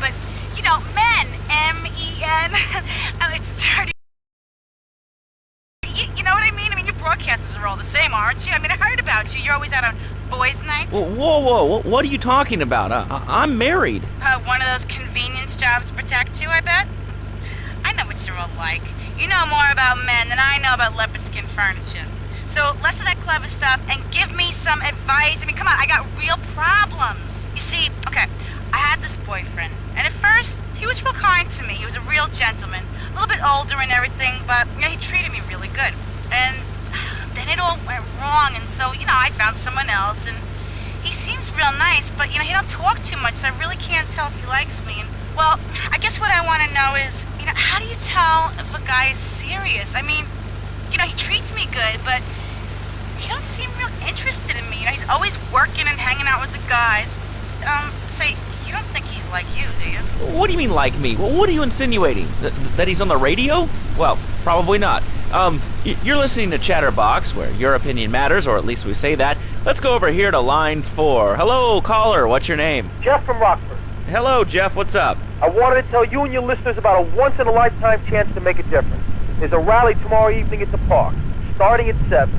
but, men, M-E-N, it's dirty. You know what I mean? I mean, your broadcasters are all the same, aren't you? I mean, I heard about you. You're always out on boys' nights. Whoa, what are you talking about? I'm married. One of those convenience jobs protect you, I bet? I know what you're all like. You know more about men than I know about leopard skin furniture. So less of that clever stuff and give me some advice. I mean, come on, I got real problems. You see, okay, I had this boyfriend, and at first, he was real kind to me. He was a real gentleman, a little bit older and everything, but, he treated me really good. And then it all went wrong, and so, I found someone else, and he seems real nice, but, he don't talk too much, so I really can't tell if he likes me. And, well, I guess what I want to know is, how do you tell if a guy is serious? I mean, he treats me good, but he don't seem real interested in me. He's always working and hanging out with the guys. Say, you don't think he's like you, do you? What do you mean, like me? Well, what are you insinuating? That he's on the radio? Well, probably not. You're listening to Chatterbox, where your opinion matters, or at least we say that. Let's go over here to line 4. Hello, caller. What's your name? Jeff from Rockford. Hello, Jeff. What's up? I wanted to tell you and your listeners about a once-in-a-lifetime chance to make a difference. There's a rally tomorrow evening at the park, starting at 7.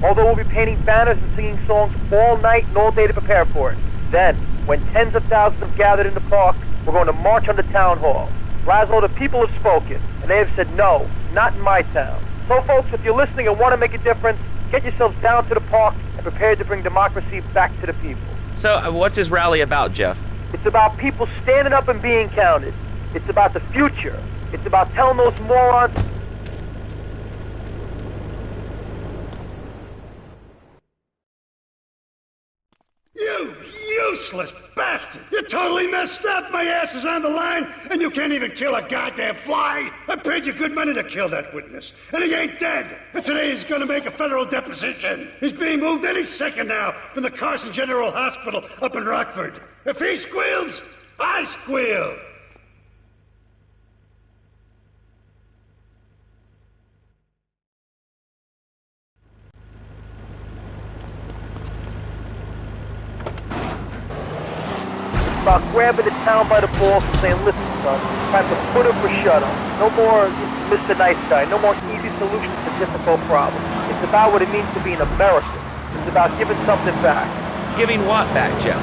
Although we'll be painting banners and singing songs all night and all day to prepare for it. Then, when tens of thousands have gathered in the park, we're going to march on the town hall. Laszlo, the people have spoken, and they have said no, not in my town. So, folks, if you're listening and want to make a difference, get yourselves down to the park and prepare to bring democracy back to the people. So, what's this rally about, Jeff? It's about people standing up and being counted. It's about the future. It's about telling those morons... You useless bastard! You totally messed up! My ass is on the line, and you can't even kill a goddamn fly! I paid you good money to kill that witness, and he ain't dead! And today he's gonna make a federal deposition! He's being moved any second now from the Carson General Hospital up in Rockford. If he squeals, I squeal! About grabbing the town by the balls and saying, listen, son, time to put up or shut up. No more Mr. Nice Guy. No more easy solutions to difficult problems. It's about what it means to be an American. It's about giving something back. Giving what back, Jeff?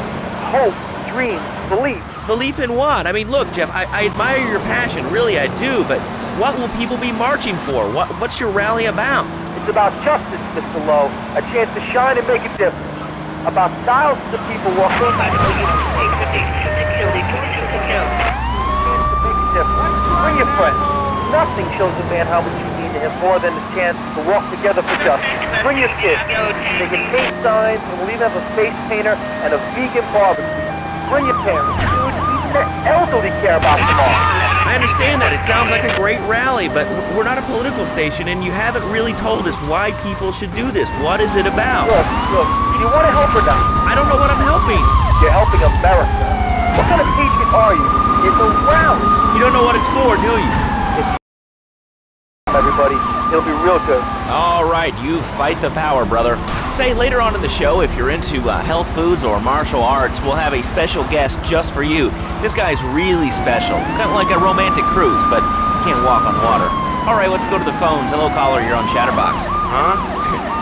Hope, dreams, belief. Belief in what? I mean, look, Jeff, I admire your passion. Really, I do. But what will people be marching for? What's your rally about? It's about justice, Mr. Lowe. A chance to shine and make a difference. About thousands of people walking to make a difference. Bring your friends. Nothing shows a man how much you mean to him more than the chance to walk together for justice. Bring your kids. They can paint signs, and we'll even have a face painter and a vegan barbecue. Bring your parents. Dude, even the elderly care about tomorrow. I understand that. It sounds like a great rally, but we're not a political station, and you haven't really told us why people should do this. What is it about? Look, do you want to help or not? I don't know what I'm helping. You're helping America. What kind of patriot are you? It's a rally. You don't know what it's for, do you? Everybody, it'll be real good. All right, you fight the power, brother. Say, later on in the show, if you're into health foods or martial arts, we'll have a special guest just for you. This guy's really special. Kind of like a romantic cruise, but you can't walk on water. All right, let's go to the phones. Hello, caller, you're on Chatterbox. Huh?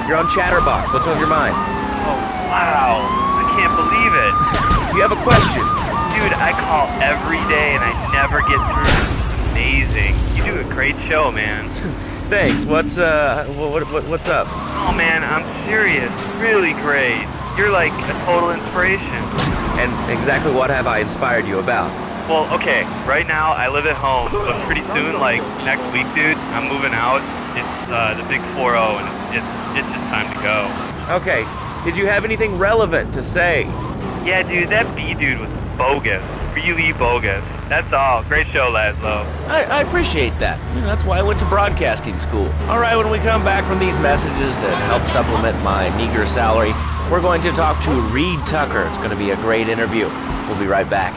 You're on Chatterbox. What's on your mind? Oh, wow. I can't believe it. You have a question? Dude, I call every day and I never get through. It's amazing. You do a great show, man. Thanks. What's up? Oh, man, I'm serious. Really great. You're like a total inspiration. And exactly what have I inspired you about? Well, okay, right now I live at home, but pretty soon, like next week, dude, I'm moving out. It's the big 4-0, and it's just time to go. Okay, did you have anything relevant to say? Yeah, dude, that B dude was bogus. Really bogus. That's all. Great show, Laszlo. I appreciate that. That's why I went to broadcasting school. All right, when we come back from these messages that help supplement my meager salary, we're going to talk to Reed Tucker. It's going to be a great interview. We'll be right back.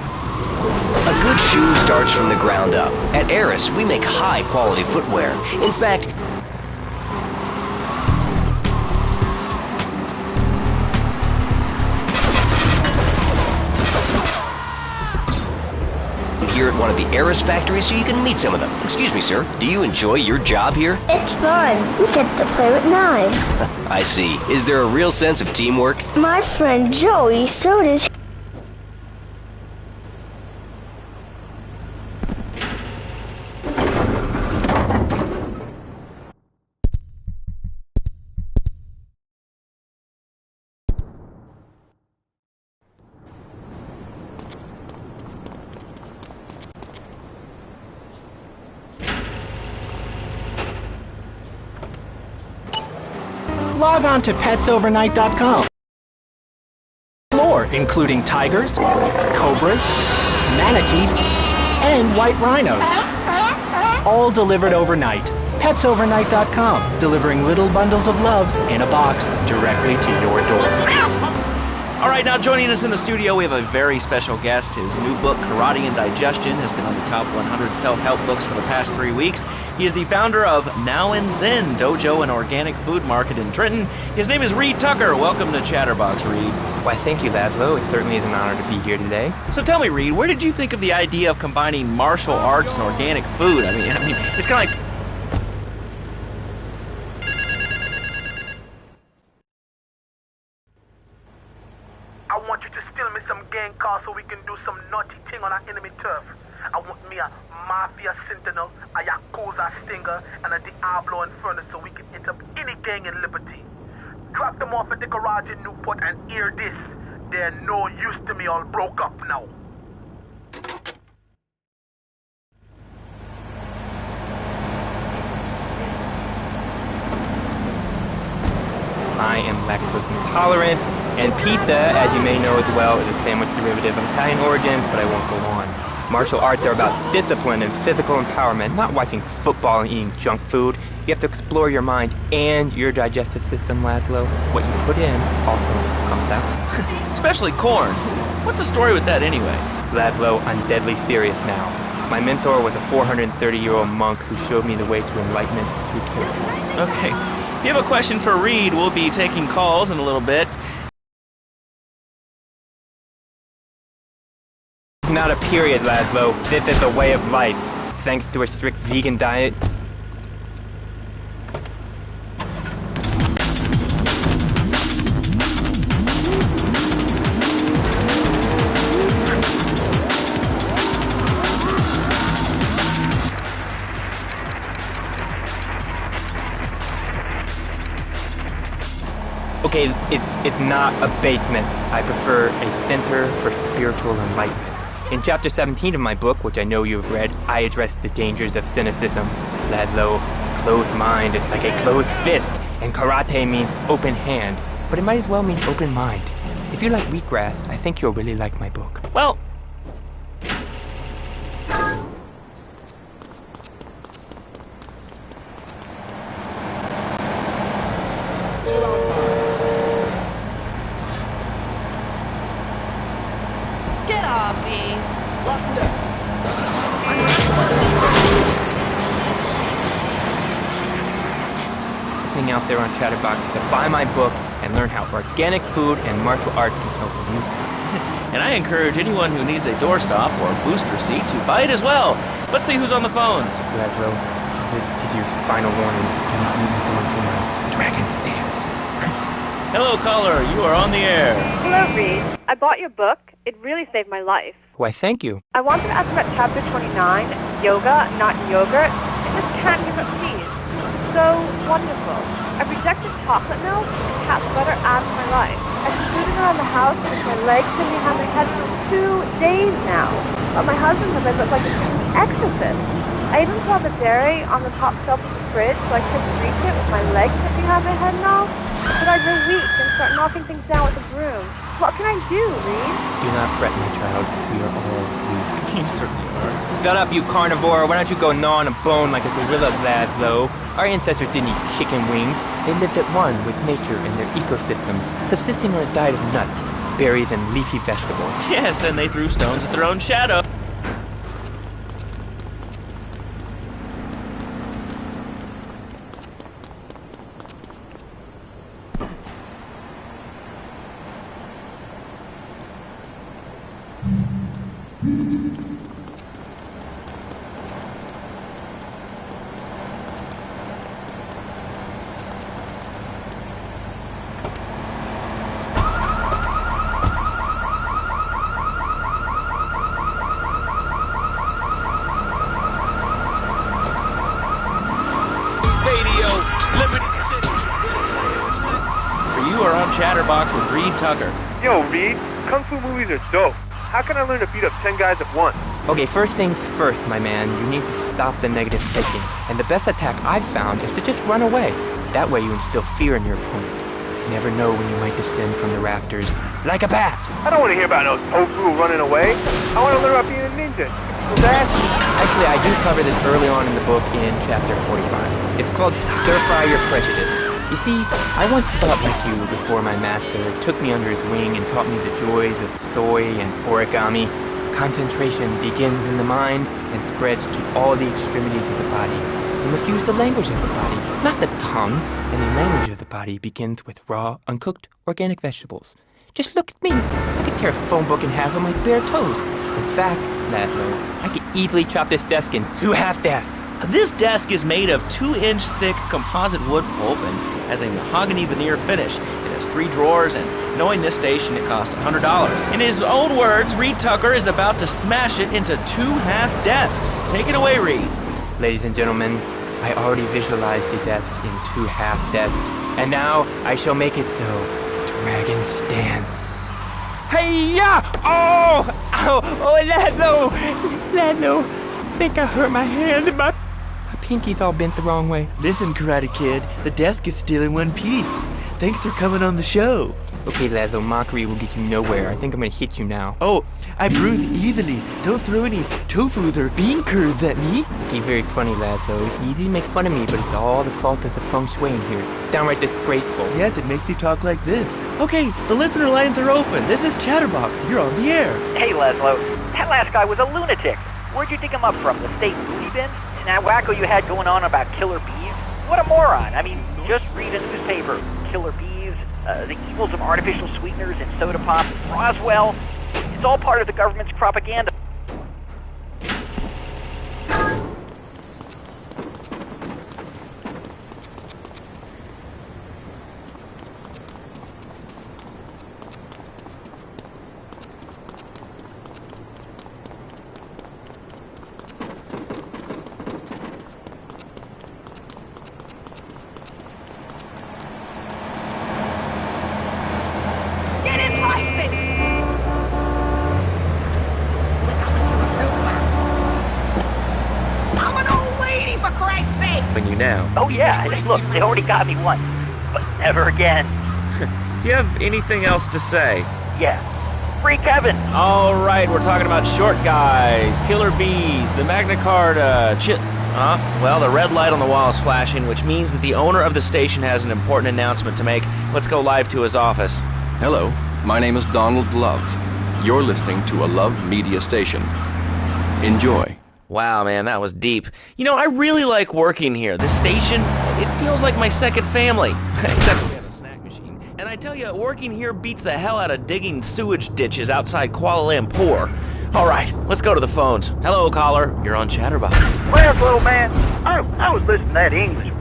A good shoe starts from the ground up. At Eris, we make high-quality footwear. In fact, at one of the Eris factories so you can meet some of them. Excuse me, sir. Do you enjoy your job here? It's fun. We get to play with knives. I see. Is there a real sense of teamwork? My friend Joey, so does. Log on to petsovernight.com. Lore, including tigers, cobras, manatees, and white rhinos. All delivered overnight. Petsovernight.com, delivering little bundles of love in a box directly to your door. All right, now joining us in the studio, we have a very special guest. His new book, Karate and Digestion, has been on the top 100 self-help books for the past 3 weeks. He is the founder of Now and Zen Dojo and Organic Food Market in Trenton. His name is Reed Tucker. Welcome to Chatterbox, Reed. Why, thank you, Laszlo. It certainly is an honor to be here today. So tell me, Reed, where did you think of the idea of combining martial arts and organic food? I mean, it's kind of like... I want you to steal me some gang cars so we can do some naughty thing on our enemy turf. I want me a Mafia Sentinel, a Yakuza Stinger, and a Diablo Inferno so we can hit up any gang in Liberty. Drop them off at the garage in Newport and hear this. They're no use to me, all broke up now. I am lactose intolerant, and pizza, as you may know as well, is a sandwich derivative of Italian origin, but I won't go on. Martial arts are about discipline and physical empowerment, not watching football and eating junk food. You have to explore your mind and your digestive system, Laszlo. What you put in also comes out. Especially corn. What's the story with that anyway? Laszlo, I'm deadly serious now. My mentor was a 430-year-old monk who showed me the way to enlightenment through torture. Okay. If you have a question for Reed, we'll be taking calls in a little bit. Not a period, Laszlo. This is a way of life. Thanks to a strict vegan diet. Okay, it's not a basement. I prefer a center for spiritual enlightenment. In chapter 17 of my book, which I know you've read, I address the dangers of cynicism. Laszlo, closed mind is like a closed fist, and karate means open hand, but it might as well mean open mind. If you like wheatgrass, I think you'll really like my book. Well... Out there on Chatterbox to buy my book and learn how organic food and martial arts can help you. And I encourage anyone who needs a doorstop or booster seat to buy it as well. Let's see who's on the phones. Laszlo, this is your final warning. Do not move until my dragon's dance. Hello, caller. You are on the air. Hello, Reed. I bought your book. It really saved my life. Why, thank you. I wanted to ask about chapter 29, yoga, not yogurt. I just can't give up peas. So wonderful. I've rejected chocolate milk and cat butter out of my life. I've been moving around the house with my legs sitting behind my head for 2 days now. But my husband says I look like a exorcist. I even put the dairy on the top shelf of the fridge so I couldn't reach it with my legs sitting behind my head now. But I grow weak and start knocking things down with a broom. What can I do, Reed? Do not fret, my child. We are all weak. You certainly are. Shut up, you carnivore. Why don't you go gnaw on a bone like a gorilla, Laszlo? Our ancestors didn't eat chicken wings. They lived at one with nature and their ecosystem, subsisting on a diet of nuts, berries, and leafy vegetables. Yes, and they threw stones at their own shadow. Chatterbox with Reed Tucker. Yo, Reed, Kung Fu movies are dope. How can I learn to beat up 10 guys at once? Okay, first things first, my man. You need to stop the negative thinking. And the best attack I've found is to just run away. That way you instill fear in your opponent. You never know when you might descend from the rafters like a bat. I don't want to hear about no tofu running away. I want to learn about being a ninja. So that... Actually, I do cover this early on in the book in chapter 45. It's called Stir Fry Your Prejudice. You see, I once thought like you before my master took me under his wing and taught me the joys of soy and origami. Concentration begins in the mind and spreads to all the extremities of the body. You must use the language of the body, not the tongue. And the language of the body begins with raw, uncooked, organic vegetables. Just look at me. I could tear a phone book in half with my bare toes. In fact, Laszlo, I could easily chop this desk in 2 half desks. This desk is made of 2-inch thick composite wood pulp and has a mahogany veneer finish. It has 3 drawers, and knowing this station, it cost $100. In his own words, Reed Tucker is about to smash it into 2 half desks. Take it away, Reed. Ladies and gentlemen, I already visualized the desk in 2 half desks, and now I shall make it so. Dragon stance. Hey-ya! Oh! Ow! Oh, Laszlo! Laszlo! I think I hurt my hand and my pinky's all bent the wrong way. Listen, Karate Kid, the desk is still in one piece. Thanks for coming on the show. Okay, Laszlo, mockery will get you nowhere. I think I'm gonna hit you now. Oh, I bruise easily. Don't throw any tofus or bean curds at me. Okay, very funny, Laszlo. It's easy to make fun of me, but it's all the fault of the feng shui in here. Downright disgraceful. Yes, it makes you talk like this. Okay, the listener lines are open. This is Chatterbox. You're on the air. Hey, Laszlo. That last guy was a lunatic. Where'd you dig him up from? The state booty bin? And that wacko you had going on about killer bees? What a moron. I mean, just read a newspaper. Killer bees, the evils of artificial sweeteners and soda pop, Roswell. It's all part of the government's propaganda. You now. Oh yeah, look, they already got me once, but never again. Do you have anything else to say? Yeah. Free Kevin! Alright, we're talking about short guys, killer bees, the Magna Carta, well, the red light on the wall is flashing, which means that the owner of the station has an important announcement to make. Let's go live to his office. Hello, my name is Donald Love. You're listening to a Love Media station. Enjoy. Wow, man, that was deep. You know, I really like working here. This station, it feels like my second family. Except we have a snack machine. And I tell you, working here beats the hell out of digging sewage ditches outside Kuala Lumpur. All right, let's go to the phones. Hello, caller. You're on Chatterbox. Well, little man, I was listening to that English.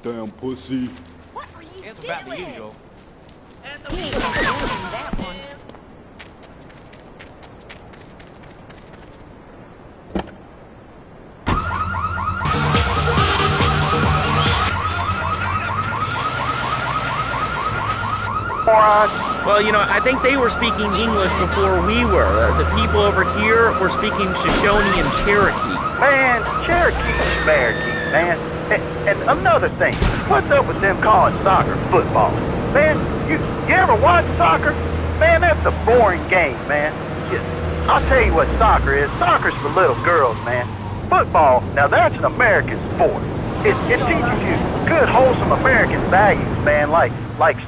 Damn pussy. What are you It's about the usual. He ain't gonna do that one. Well, you know, I think they were speaking English before we were. The people over here were speaking Shoshone and Cherokee. Man, Cherokee's man. And another thing, what's up with them calling soccer football? Man, you ever watch soccer? Man, that's a boring game, man. I'll tell you what soccer is. Soccer's for little girls, man. Football, now that's an American sport. It teaches you good, wholesome American values, man, like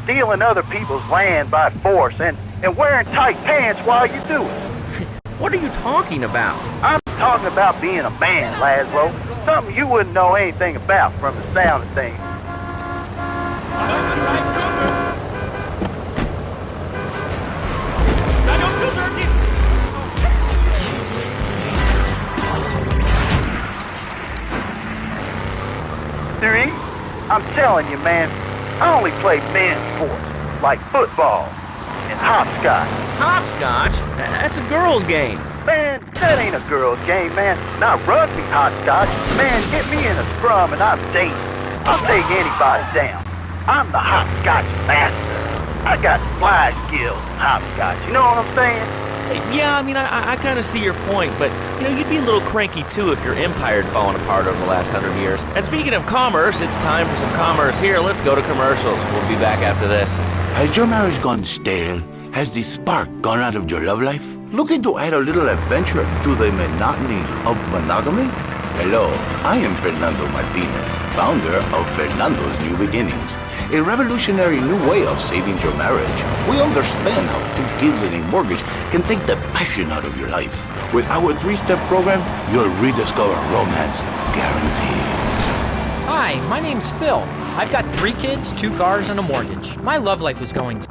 stealing other people's land by force and wearing tight pants while you do it. What are you talking about? I'm talking about being a man, Laszlo. Something you wouldn't know anything about from the sound of things. There ain't? I'm telling you, man, I only play men's sports, like football and hopscotch. Hopscotch? That's a girl's game. Man, that ain't a girl's game, man. Now rugby hopscotch. Man, get me in a scrum and I'm dangerous. I'll take anybody down. I'm the hopscotch master. I got fly skills in hopscotch. You know what I'm saying? Yeah, I mean, I kind of see your point, but, you know, you'd be a little cranky, too, if your empire had fallen apart over the last 100 years. And speaking of commerce, it's time for some commerce here. Let's go to commercials. We'll be back after this. Has your marriage gone stale? Has the spark gone out of your love life? Looking to add a little adventure to the monotony of monogamy? Hello, I am Fernando Martinez, founder of Fernando's New Beginnings, a revolutionary new way of saving your marriage. We understand how 2 kids and a mortgage can take the passion out of your life. With our 3-step program, you'll rediscover romance guaranteed. Hi, my name's Phil. I've got 3 kids, 2 cars, and a mortgage. My love life is going...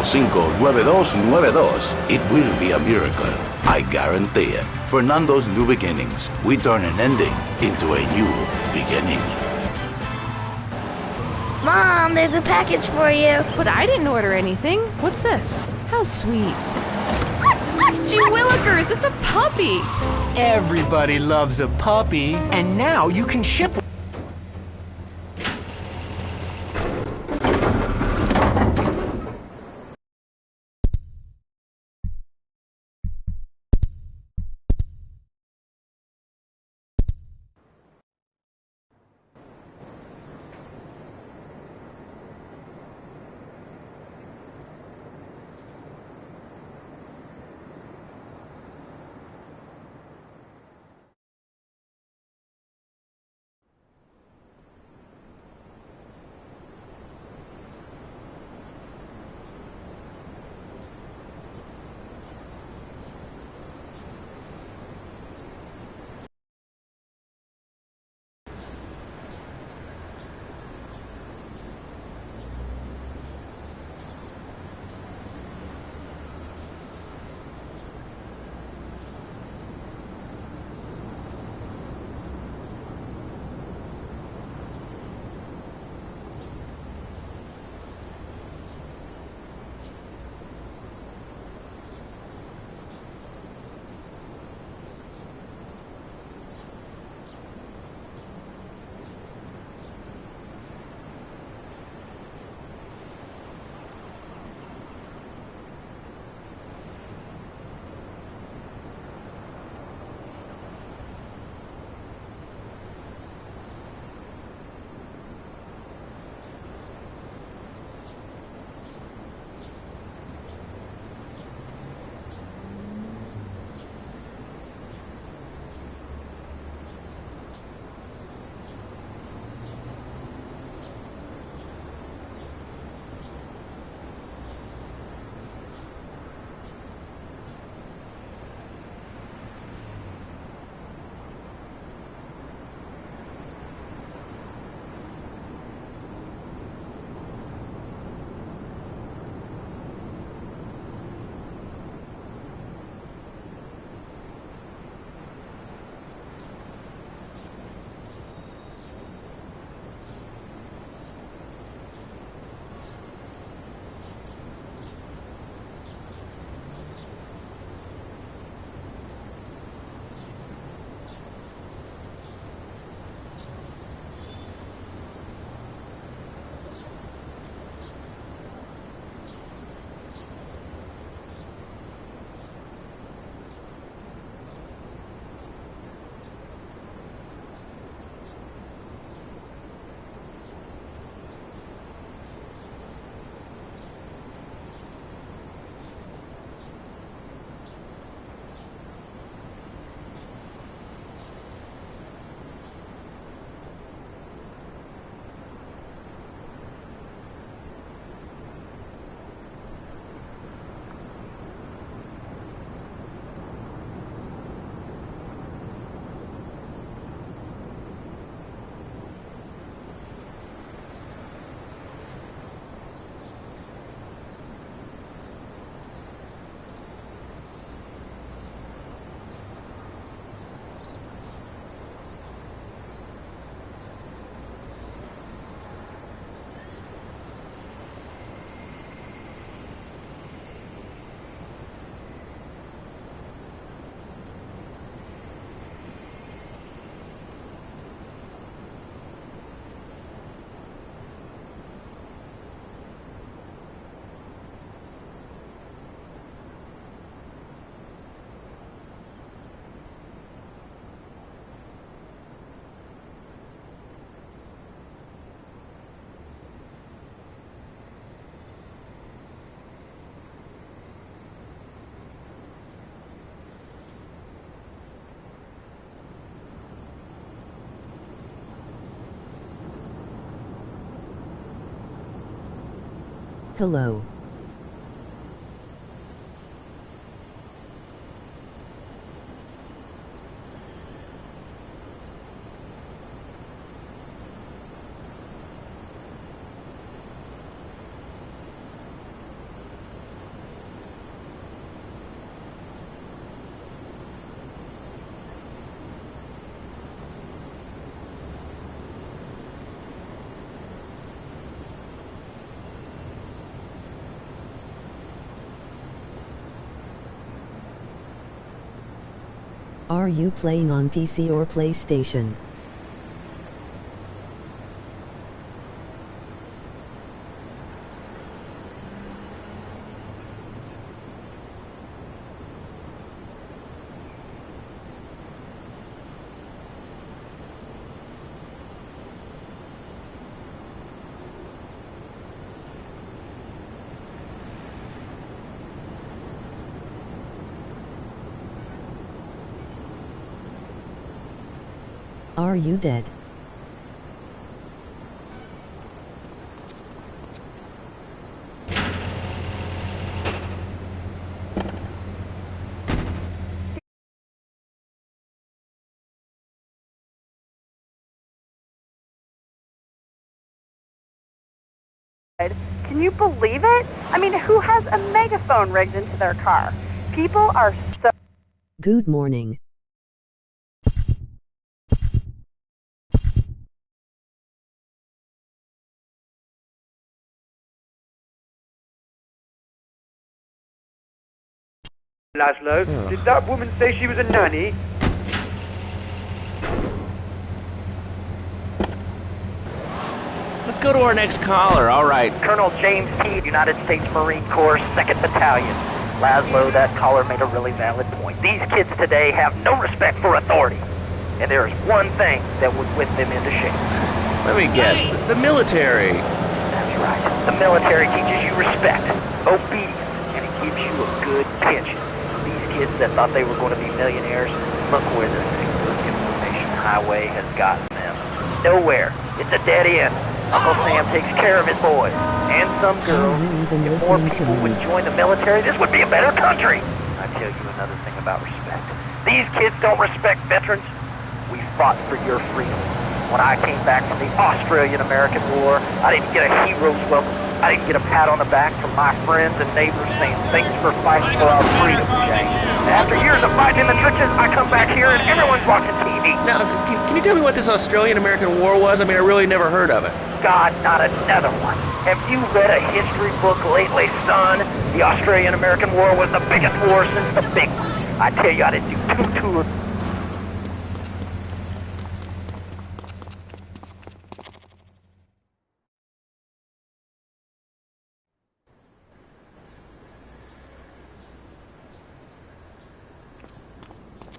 Cinco, 9292. It will be a miracle. I guarantee it. Fernando's New Beginnings. We turn an ending into a new beginning. Mom, there's a package for you. But I didn't order anything. What's this? How sweet. Gee willikers, it's a puppy. Everybody loves a puppy, and now you can ship Hello. Are you playing on PC or PlayStation? Are you dead? Can you believe it? I mean, who has a megaphone rigged into their car? People are so... Good morning. Laszlo, did that woman say she was a nanny? Let's go to our next caller, all right. Colonel James T., United States Marine Corps, 2nd Battalion. Laszlo, that caller made a really valid point. These kids today have no respect for authority. And there is one thing that would whip them into shape. Let me guess, the military. That's right. The military teaches you respect, obedience, and it gives you a good pension. These kids that thought they were going to be millionaires, look where this information highway has gotten them. Nowhere. It's a dead end. Uncle Sam takes care of his boys, and some girls. If more people would join the military, this would be a better country. I tell you another thing about respect. These kids don't respect veterans. We fought for your freedom. When I came back from the Australian-American War, I didn't get a hero's welcome. I didn't get a pat on the back from my friends and neighbors saying, thanks for fighting for our freedom, James. And after years of fighting in the trenches, I come back here and everyone's watching TV. Now, can you tell me what this Australian-American War was? I mean, I really never heard of it. God, not another one. Have you read a history book lately, son? The Australian-American War was the biggest war since the big one. I tell you, I didn't do two tours.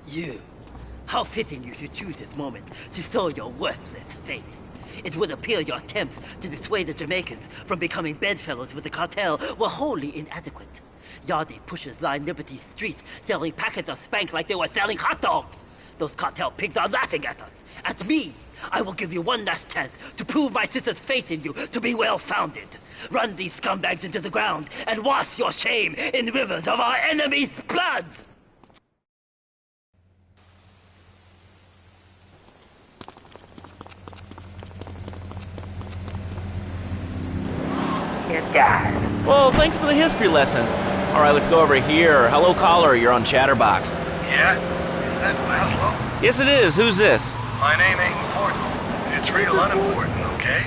You. How fitting you should choose this moment to sow your worthless faith. It would appear your attempts to dissuade the Jamaicans from becoming bedfellows with the cartel were wholly inadequate. Yardie pushers line Liberty streets selling packets of spank like they were selling hot dogs. Those cartel pigs are laughing at us. At me. I will give you one last chance to prove my sister's faith in you to be well-founded. Run these scumbags into the ground and wash your shame in rivers of our enemy's blood! Guys. Well, thanks for the history lesson. All right, let's go over here. Hello, caller. You're on Chatterbox. Yeah? Is that Laszlo? Yes, it is. Who's this? My name ain't important. It's real unimportant, okay?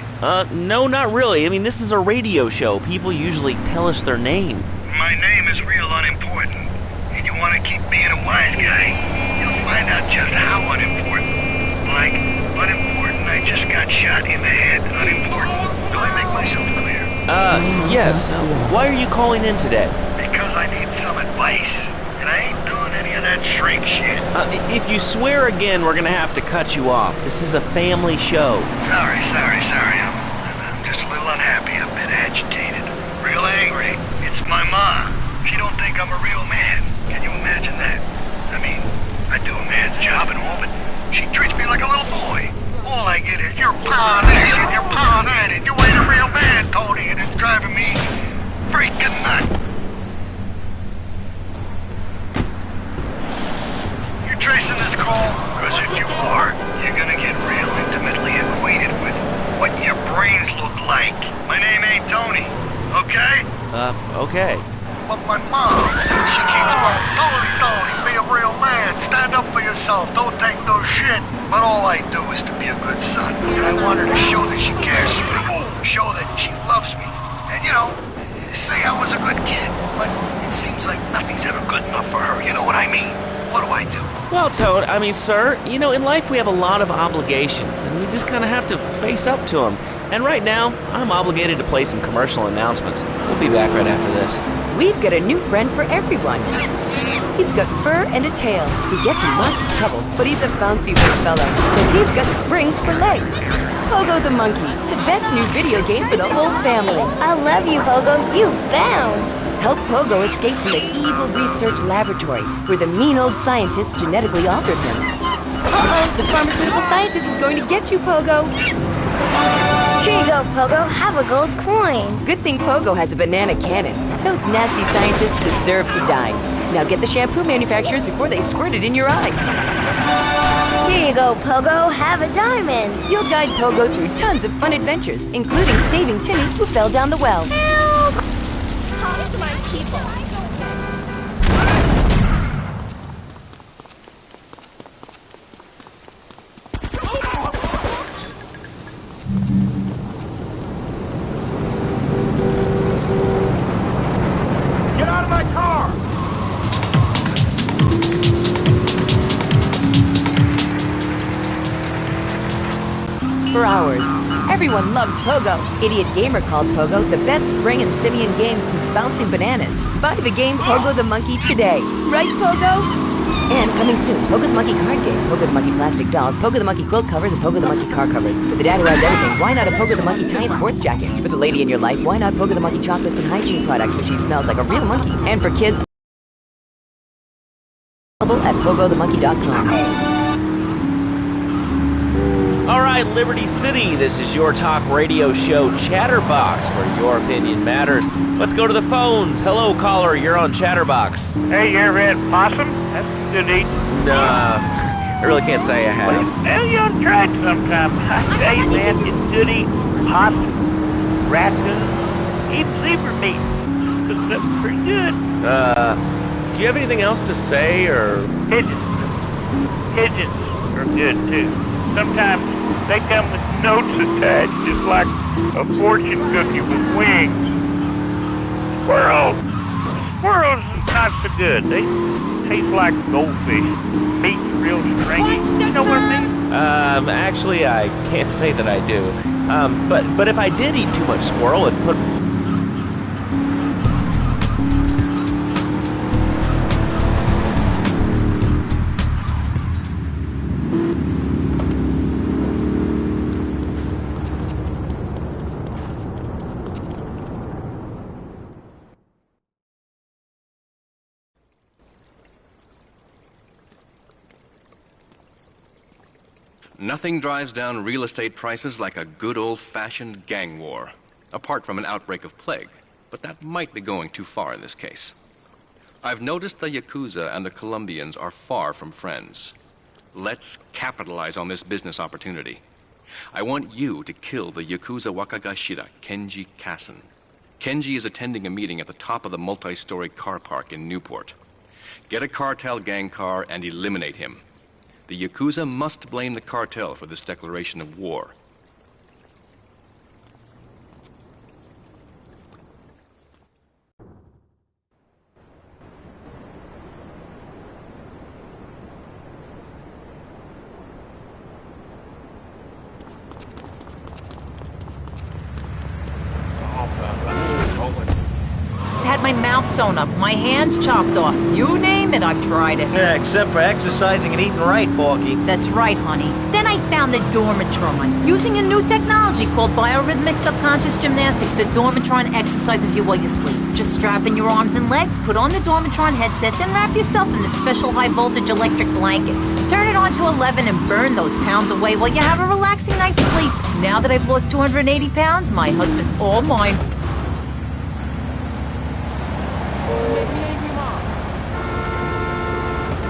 No, not really. I mean, this is a radio show. People usually tell us their name. My name is real unimportant. And you want to keep being a wise guy, you'll find out just how unimportant. Like, unimportant, I just got shot in the head. Unimportant. Do I make myself clear? Yes. Why are you calling in today? Because I need some advice. And I ain't doing any of that shrink shit. If you swear again, we're gonna have to cut you off. This is a family show. Sorry. I'm just a little unhappy, a bit agitated. Real angry. It's my ma. She don't think I'm a real man. Can you imagine that? I mean, I do a man's job and all, but she treats me like a little boy. All I get is, you're pawing this and you're pawing that, and you ain't a real man, Tony, and it's driving me Okay. But my mom, she keeps going, Tony, be a real man. Stand up for yourself. Don't take no shit. But all I do is to be a good son. And I want her to show that she cares for me. Show that she loves me. And, you know, say I was a good kid. But it seems like nothing's ever good enough for her. You know what I mean? What do I do? Well, Toad, I mean, sir, you know, in life we have a lot of obligations, and we just kind of have to face up to them. And right now, I'm obligated to play some commercial announcements. We'll be back right after this. We've got a new friend for everyone. He's got fur and a tail. He gets in lots of trouble, but he's a bouncy little fella. And he's got springs for legs. Pogo the Monkey, the best new video game for the whole family. I love you, Pogo. You found. Help Pogo escape from the evil research laboratory where the mean old scientist genetically altered him. Uh-oh, the pharmaceutical scientist is going to get you, Pogo. Here you go, Pogo. Have a gold coin. Good thing Pogo has a banana cannon. Those nasty scientists deserve to die. Now get the shampoo manufacturers before they squirt it in your eye. Here you go, Pogo. Have a diamond. You'll guide Pogo through tons of fun adventures, including saving Timmy, who fell down the well. Help! Talk to my people. Get out of my car! For hours. Everyone loves Pogo. Idiot Gamer called Pogo the best spring and simian game since bouncing bananas. Buy the game Pogo the Monkey today. Right, Pogo? And coming soon, Pogo the Monkey card game, Pogo the Monkey plastic dolls, Pogo the Monkey quilt covers, and Pogo the Monkey car covers. For the dad who has everything, why not a Pogo the Monkey tie and sports jacket? For the lady in your life, why not Pogo the Monkey chocolates and hygiene products so she smells like a real monkey? And for kids, available at pogothemonkey.com. All right, Liberty City, this is your talk radio show Chatterbox, where your opinion matters. Let's go to the phones. Hello, caller, you're on Chatterbox. Hey, you ever had possum? That's good eating. Nah, I really can't say I have. Well, you ought to try it sometime. I tell you, man, it's good eating. Possum, raccoon, even zebra meat. It's pretty good. Do you have anything else to say, or...? Pigeons. Pigeons are good, too. Sometimes they come with notes attached, just like a fortune cookie with wings. Squirrels are not so good. They taste like goldfish. Meat's real stringy. You know what I mean? Actually, I can't say that I do. But if I did eat too much squirrel, it'd put... Nothing drives down real estate prices like a good old-fashioned gang war, apart from an outbreak of plague, but that might be going too far in this case. I've noticed the Yakuza and the Colombians are far from friends. Let's capitalize on this business opportunity. I want you to kill the Yakuza Wakagashira, Kenji Kassen. Kenji is attending a meeting at the top of the multi-story car park in Newport. Get a cartel gang car and eliminate him. The Yakuza must blame the cartel for this declaration of war. Had my mouth sewn up, my hands chopped off. You name it, I've tried it. Yeah, except for exercising and eating right, Forky. That's right, honey. Then I found the Dormitron. Using a new technology called biorhythmic subconscious gymnastics, the Dormitron exercises you while you sleep. Just strap in your arms and legs, put on the Dormitron headset, then wrap yourself in a special high-voltage electric blanket. Turn it on to 11 and burn those pounds away while you have a relaxing night's sleep. Now that I've lost 280 pounds, my husband's all mine.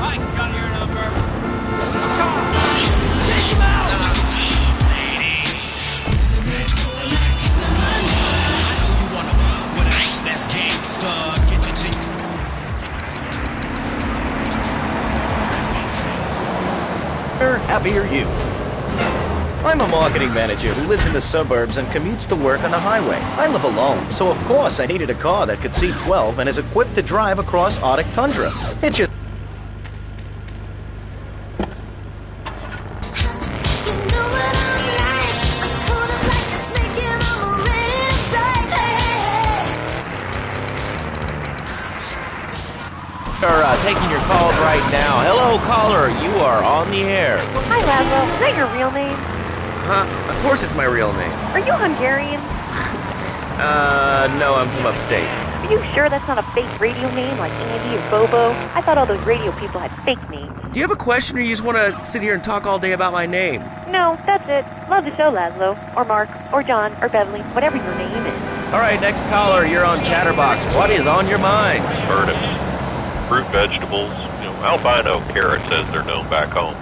I got your number. Ladies. I know you wanna, but I ain't best Bobby or you. I'm a marketing manager who lives in the suburbs and commutes to work on the highway. I live alone, so of course I needed a car that could seat 12 and is equipped to drive across Arctic tundra. It just... Are taking your calls right now. Hello, caller. You are on the air. Hi, Laszlo. Is that your real name? Huh? Of course it's my real name. Are you Hungarian? No, I'm from upstate. Are you sure that's not a fake radio name like Andy or Bobo? I thought all those radio people had fake names. Do you have a question, or you just want to sit here and talk all day about my name? No, that's it. Love the show, Laszlo. Or Mark. Or John. Or Beverly. Whatever your name is. All right, next caller. You're on Chatterbox. What is on your mind? Turnips, fruit, vegetables, albino carrots as they're known back home.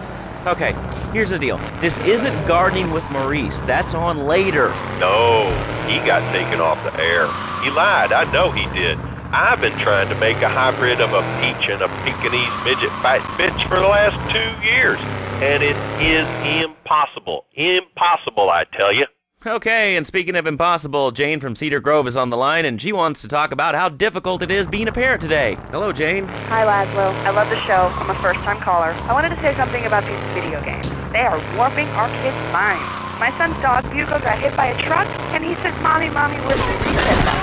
Okay, here's the deal. This isn't Gardening with Maurice. That's on later. No, he got taken off the air. He lied. I know he did. I've been trying to make a hybrid of a peach and a Pekingese midget fighting bitch for the last 2 years, and it is impossible. Impossible, I tell you. Okay, and speaking of impossible, Jane from Cedar Grove is on the line, and she wants to talk about how difficult it is being a parent today. Hello, Jane. Hi, Laszlo. I love the show. I'm a first-time caller. I wanted to say something about these video games. They are warping our kids' minds. My son's dog, Bugle, got hit by a truck, and he says, Mommy, Mommy, where's the reset button?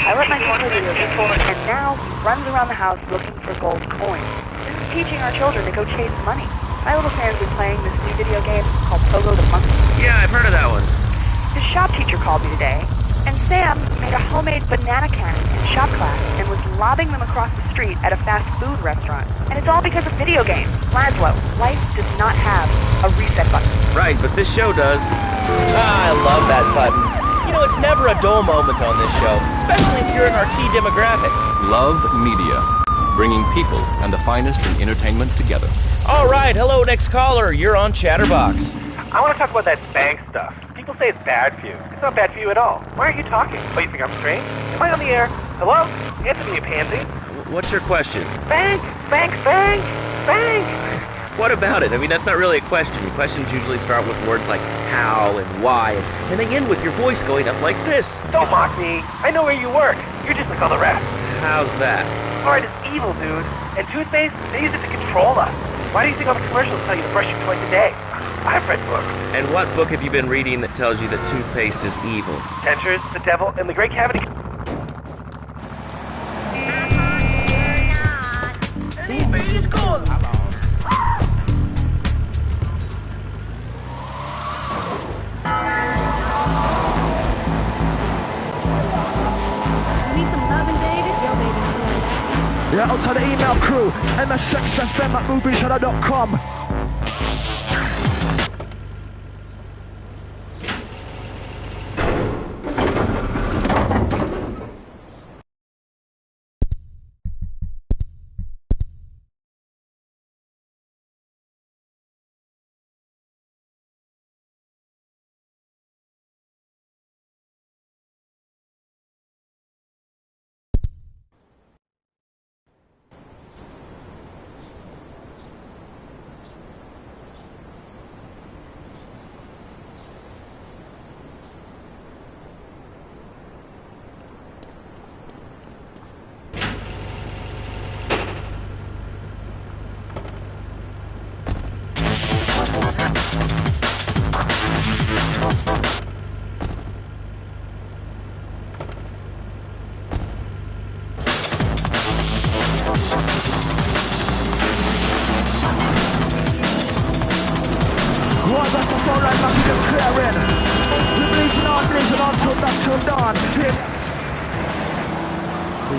I let my son play video games, and now he runs around the house looking for gold coins. This is teaching our children to go chase money. My little Sam's been playing this new video game called Pogo the Monkey. Yeah, I've heard of that one. His shop teacher called me today, and Sam made a homemade banana cannon in shop class and was lobbing them across the street at a fast food restaurant. And it's all because of video games. Laszlo, life does not have a reset button. Right, but this show does. I love that button. You know, it's never a dull moment on this show, especially if you're in our key demographic. Love Media, bringing people and the finest in entertainment together. All right, hello, next caller. You're on Chatterbox. I want to talk about that bank stuff. People say it's bad for you. It's not bad for you at all. Why aren't you talking? Oh, you think I'm strange? Am I on the air? Hello? Answer me, you pansy. What's your question? Bank! Bank! Bank! Bank! What about it? I mean, that's not really a question. Questions usually start with words like how and why, and they end with your voice going up like this. Don't mock me. I know where you work. You're just like all the rest. How's that? Alright, it's evil, dude. And toothpaste, they use it to control us. Why do you think all the commercials tell you to brush your twice a day? I've read books. And what book have you been reading that tells you that toothpaste is evil? Dentures, the devil, and the Great Cavity. Yeah, out to the email crew, mssuccessfm@movieshudder.com.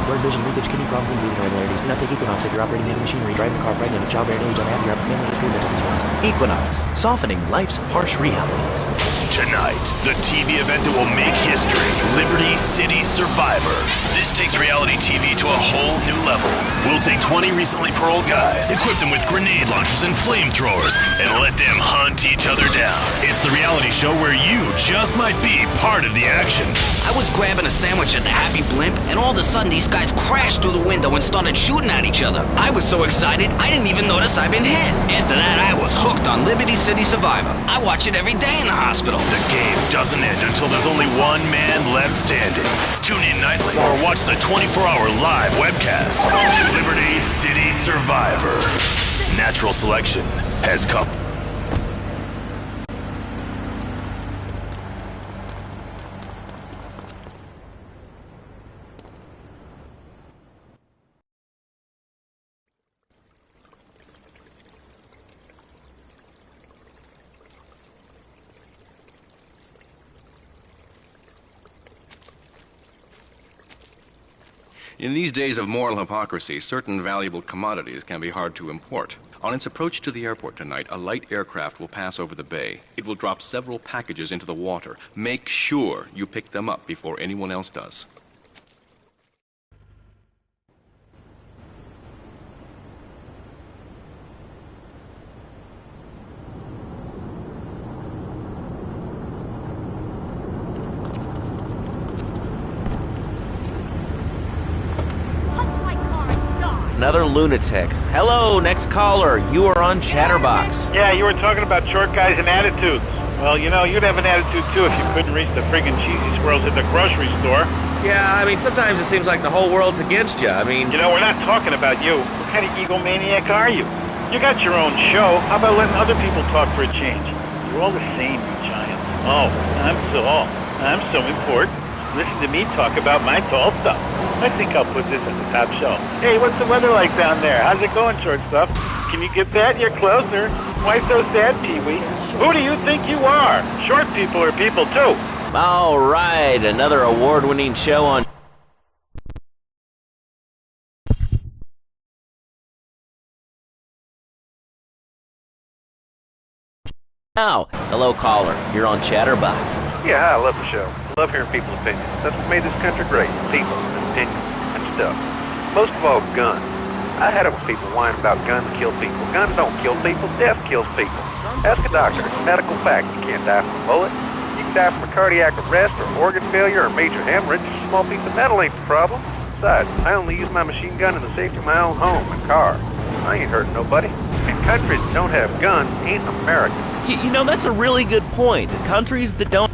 Blurred vision, leakage, kidney problems, and breathing irregularities. Do not take Equinox if you're operating heavy machinery, driving a car, pregnant, of childbearing age, unhappy, or have a family history of mental disorders. Equinox, softening life's harsh realities. Tonight, the TV event that will make history, Liberty City Survivor. This takes reality TV to a whole new level. We'll take 20 recently paroled guys, equip them with grenade launchers and flamethrowers, and let them hunt each other down. It's the reality show where you just might be part of the action. I was grabbing a sandwich at the Happy Blimp, and all of a sudden these guys crashed through the window and started shooting at each other. I was so excited, I didn't even notice I'd been hit. After that, I was hooked on Liberty City Survivor. I watch it every day in the hospital. The game doesn't end until there's only one man left standing. Tune in nightly or watch the 24-hour live webcast. Liberty City Survivor. Natural selection has come. In these days of moral hypocrisy, certain valuable commodities can be hard to import. On its approach to the airport tonight, a light aircraft will pass over the bay. It will drop several packages into the water. Make sure you pick them up before anyone else does. Another lunatic. Hello, next caller. You are on Chatterbox. Yeah, you were talking about short guys and attitudes. Well, you know, you'd have an attitude too if you couldn't reach the friggin' cheesy squirrels at the grocery store. Yeah, I mean, sometimes it seems like the whole world's against you. I mean... You know, we're not talking about you. What kind of egomaniac are you? You got your own show. How about letting other people talk for a change? You're all the same, you giants. Oh, I'm so important. Listen to me talk about my tall stuff. I think I'll put this at the top shelf. Hey, what's the weather like down there? How's it going, short stuff? Can you get that? You're closer. Why so sad, Pee-wee? Who do you think you are? Short people are people, too. All right, another award-winning show on... Now, hello caller, you're on Chatterbox. Yeah, hi, I love the show. I love hearing people's opinions. That's what made this country great. People, and opinions, and stuff. Most of all, guns. I had it with people whining about guns kill people. Guns don't kill people. Death kills people. Ask a doctor. It's a medical fact. You can't die from a bullet. You can die from a cardiac arrest or organ failure or major hemorrhage. A small piece of metal ain't the problem. Besides, I only use my machine gun in the safety of my own home and car. I ain't hurting nobody. And countries that don't have guns ain't American. You know, that's a really good point. Countries that don't...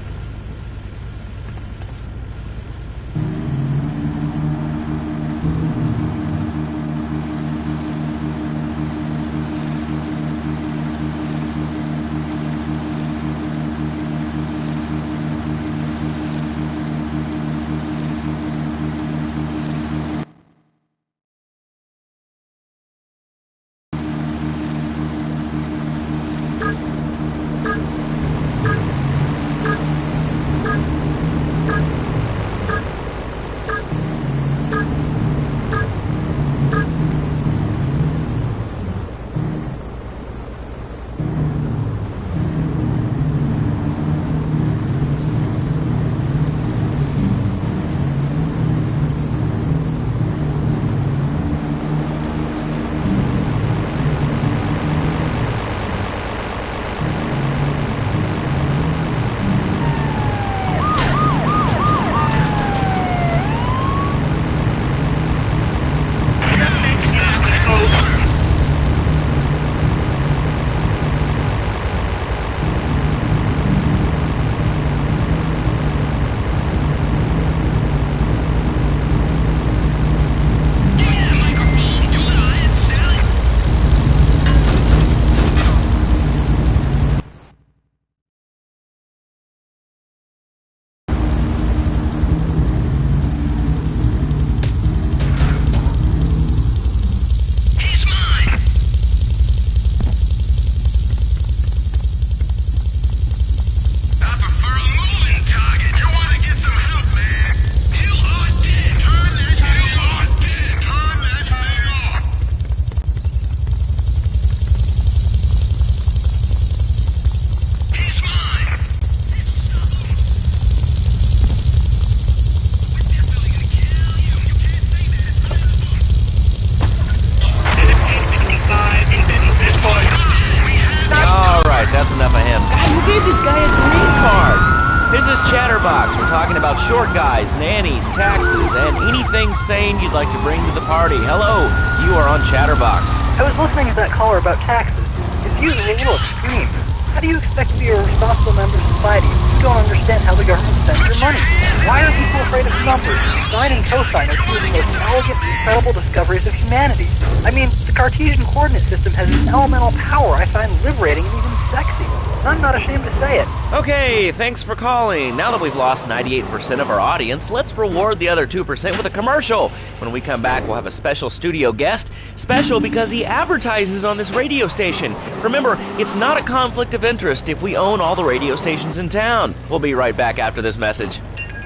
This is Chatterbox. We're talking about short guys, nannies, taxes, and anything sane you'd like to bring to the party. Hello, you are on Chatterbox. I was listening to that caller about taxes. His views are a little extreme. How do you expect to be a responsible member of society if you don't understand how the government spends your money? Why are people afraid of numbers? Sine and cosine are two of the most elegant, incredible discoveries of humanity. I mean, the Cartesian coordinate system has an elemental power I find liberating and even sexy. I'm not ashamed to say it. Okay, thanks for calling. Now that we've lost 98% of our audience, let's reward the other 2% with a commercial. When we come back, we'll have a special studio guest. Special because he advertises on this radio station. Remember, it's not a conflict of interest if we own all the radio stations in town. We'll be right back after this message.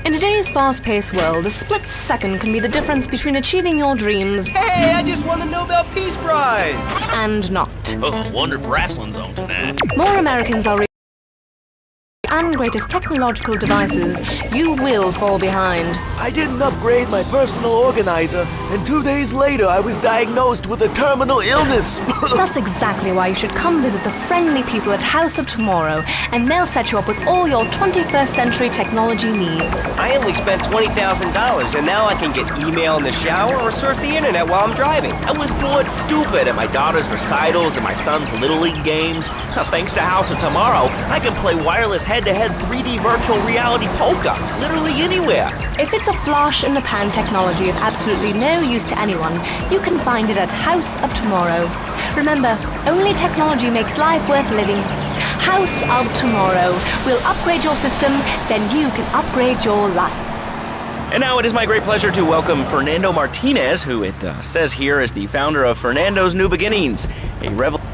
In today's fast-paced world, a split second can be the difference between achieving your dreams... Hey, I just won the Nobel Peace Prize! ...and not. Oh, wonder if wrestling's on tonight. More Americans are... and greatest technological devices, you will fall behind. I didn't upgrade my personal organizer, and 2 days later I was diagnosed with a terminal illness. That's exactly why you should come visit the friendly people at House of Tomorrow, and they'll set you up with all your 21st century technology needs. I only spent $20,000, and now I can get email in the shower or surf the internet while I'm driving. I was bored stupid at my daughter's recitals and my son's Little League games. Thanks to House of Tomorrow, I can play wireless head-to-head 3D virtual reality poker, literally anywhere. If it's a flash-in-the-pan technology of absolutely no use to anyone, you can find it at House of Tomorrow. Remember, only technology makes life worth living. House of Tomorrow. We'll upgrade your system, then you can upgrade your life. And now it is my great pleasure to welcome Fernando Martinez, who it says here is the founder of Fernando's New Beginnings, a revolution.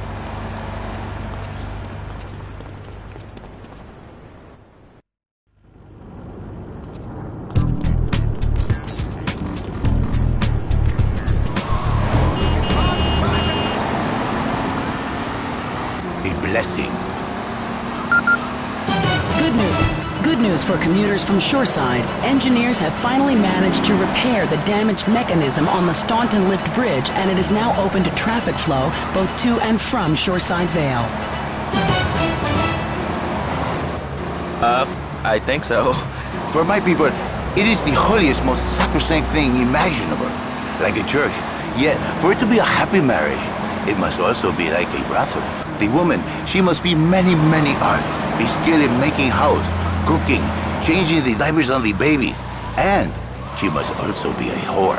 Blessing. Good news for commuters from Shoreside. Engineers have finally managed to repair the damaged mechanism on the Staunton Lift Bridge, and it is now open to traffic flow both to and from Shoreside Vale. I think so. For my people, it is the holiest, most sacrosanct thing imaginable, like a church. Yet, for it to be a happy marriage, it must also be like a brothel. The woman, she must be many, many arts, be skilled in making house, cooking, changing the diapers on the babies, and she must also be a whore,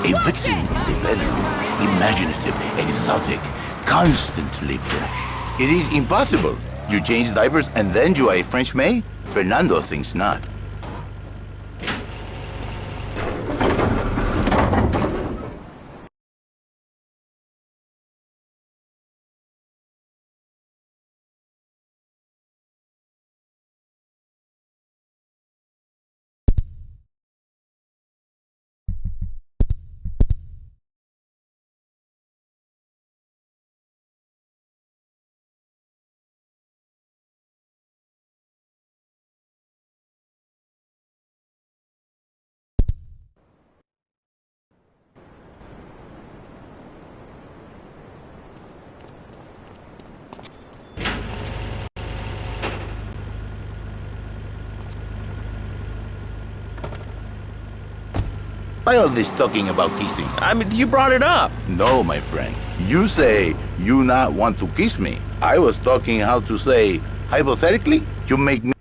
a vixen in the bedroom, imaginative, exotic, constantly fresh. It is impossible. You change diapers and then you are a French maid? Fernando thinks not. Why all this talking about kissing? I mean, you brought it up. No, my friend. You say you not want to kiss me. I was talking how to say, hypothetically, you make me